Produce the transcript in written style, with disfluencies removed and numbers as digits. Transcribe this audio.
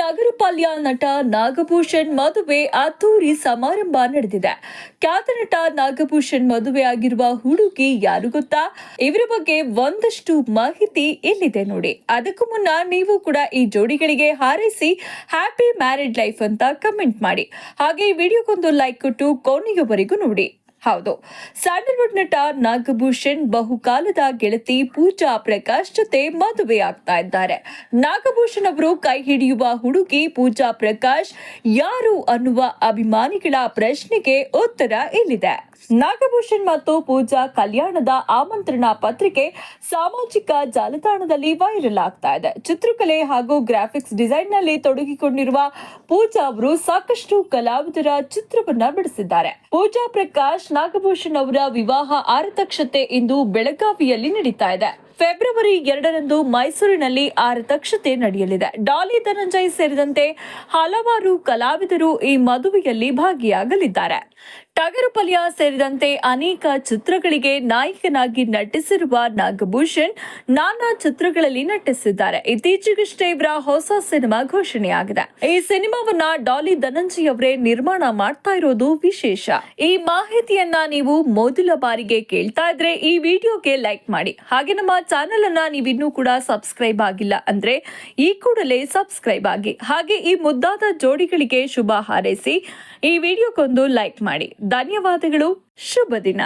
ಟಗರುಪಾಳ್ಯ ನಟ ನಾಗಭೂಷಣ್ ಮದುವೆ ಅದ್ದೂರಿ ಸಮಾರಂಭ ನಡೆದಿದೆ. ಖ್ಯಾತ ನಟ ನಾಗಭೂಷಣ್ ಮದುವೆ ಆಗಿರುವ ಹುಡುಗಿ ಯಾರು ಗೊತ್ತಾ? ಇವರ ಬಗ್ಗೆ ಒಂದಷ್ಟು ಮಾಹಿತಿ ಇಲ್ಲಿದೆ ನೋಡಿ. ಅದಕ್ಕೂ ಮುನ್ನ ನೀವು ಕೂಡ ಈ ಜೋಡಿಗಳಿಗೆ ಹಾರೈಸಿ ಹ್ಯಾಪಿ ಮ್ಯಾರಿಡ್ ಲೈಫ್ ಅಂತ ಕಮೆಂಟ್ ಮಾಡಿ. ಹಾಗೆ ಈ ವಿಡಿಯೋಗೊಂದು ಲೈಕ್ ಕೊಟ್ಟು ಕೊನೆಯವರೆಗೂ ನೋಡಿ. ಹೌದು, ಸ್ಯಾಂಡಲ್ವುಡ್ ನಟ ನಾಗಭೂಷಣ್ ಬಹುಕಾಲದ ಗೆಳತಿ ಪೂಜಾ ಪ್ರಕಾಶ್ ಜೊತೆ ಮದುವೆ ಆಗ್ತಾ ಇದ್ದಾರೆ. ನಾಗಭೂಷಣ್ ಅವರು ಕೈ ಹಿಡಿಯುವ ಹುಡುಗಿ ಪೂಜಾ ಪ್ರಕಾಶ್ ಯಾರು ಅನ್ನುವ ಅಭಿಮಾನಿಗಳ ಪ್ರಶ್ನೆಗೆ ಉತ್ತರ ಇಲ್ಲಿದೆ. ನಾಗಭೂಷಣ್ ಮತ್ತು ಪೂಜಾ ಕಲ್ಯಾಣದ ಆಮಂತ್ರಣ ಪತ್ರಿಕೆ ಸಾಮಾಜಿಕ ಜಾಲತಾಣದಲ್ಲಿ ವೈರಲ್ ಆಗ್ತಾ ಇದೆ. ಚಿತ್ರಕಲೆ ಹಾಗೂ ಗ್ರಾಫಿಕ್ಸ್ ಡಿಸೈನ್ ನಲ್ಲಿ ತೊಡಗಿಕೊಂಡಿರುವ ಪೂಜಾ ಅವರು ಸಾಕಷ್ಟು ಕಲಾವಿದರ ಚಿತ್ರವನ್ನ ಬಿಡಿಸಿದ್ದಾರೆ. ಪೂಜಾ ಪ್ರಕಾಶ್ ನಾಗಭೂಷಣ್ ಅವರ ವಿವಾಹ ಆರತಕ್ಷತೆ ಇಂದು ಬೆಳಗಾವಿಯಲ್ಲಿ ನಡೀತಾ ಇದೆ. ಫೆಬ್ರವರಿ 2ರಂದು ಮೈಸೂರಿನಲ್ಲಿ ಆರತಕ್ಷತೆ ನಡೆಯಲಿದೆ. ಡಾಲಿ ಧನಂಜಯ್ ಸೇರಿದಂತೆ ಹಲವಾರು ಕಲಾವಿದರು ಈ ಮದುವೆಯಲ್ಲಿ ಭಾಗಿಯಾಗಲಿದ್ದಾರೆ. ಟಗರುಪಾಳ್ಯ ಸೇರಿದಂತೆ ಅನೇಕ ಚಿತ್ರಗಳಿಗೆ ನಾಯಕನಾಗಿ ನಟಿಸಿರುವ ನಾಗಭೂಷಣ್ ನಾನಾ ಚಿತ್ರಗಳಲ್ಲಿ ನಟಿಸಿದ್ದಾರೆ. ಇತ್ತೀಚೆಗಷ್ಟೇ ಇವರ ಹೊಸ ಸಿನಿಮಾ ಘೋಷಣೆಯಾಗಿದೆ. ಈ ಸಿನಿಮಾವನ್ನ ಡಾಲಿ ಧನಂಜಯ್ ಅವರೇ ನಿರ್ಮಾಣ ಮಾಡ್ತಾ ಇರೋದು ವಿಶೇಷ. ಈ ಮಾಹಿತಿಯನ್ನ ನೀವು ಮೊದಲ ಬಾರಿಗೆ ಕೇಳ್ತಾ ಇದ್ರೆ ಈ ವಿಡಿಯೋಗೆ ಲೈಕ್ ಮಾಡಿ. ಹಾಗೆ ನಮ್ಮ ಚಾನೆಲ್ ಅನ್ನ ನೀವಿನ್ನೂ ಕೂಡ ಸಬ್ಸ್ಕ್ರೈಬ್ ಆಗಿಲ್ಲ ಅಂದ್ರೆ ಈ ಕೂಡಲೇ ಸಬ್ಸ್ಕ್ರೈಬ್ ಆಗಿ. ಹಾಗೆ ಈ ಮುದ್ದಾದ ಜೋಡಿಗಳಿಗೆ ಶುಭ ಹಾರೈಸಿ ಈ ವಿಡಿಯೋಗೊಂದು ಲೈಕ್ ಮಾಡಿ. ಧನ್ಯವಾದಗಳು. ಶುಭ ದಿನ.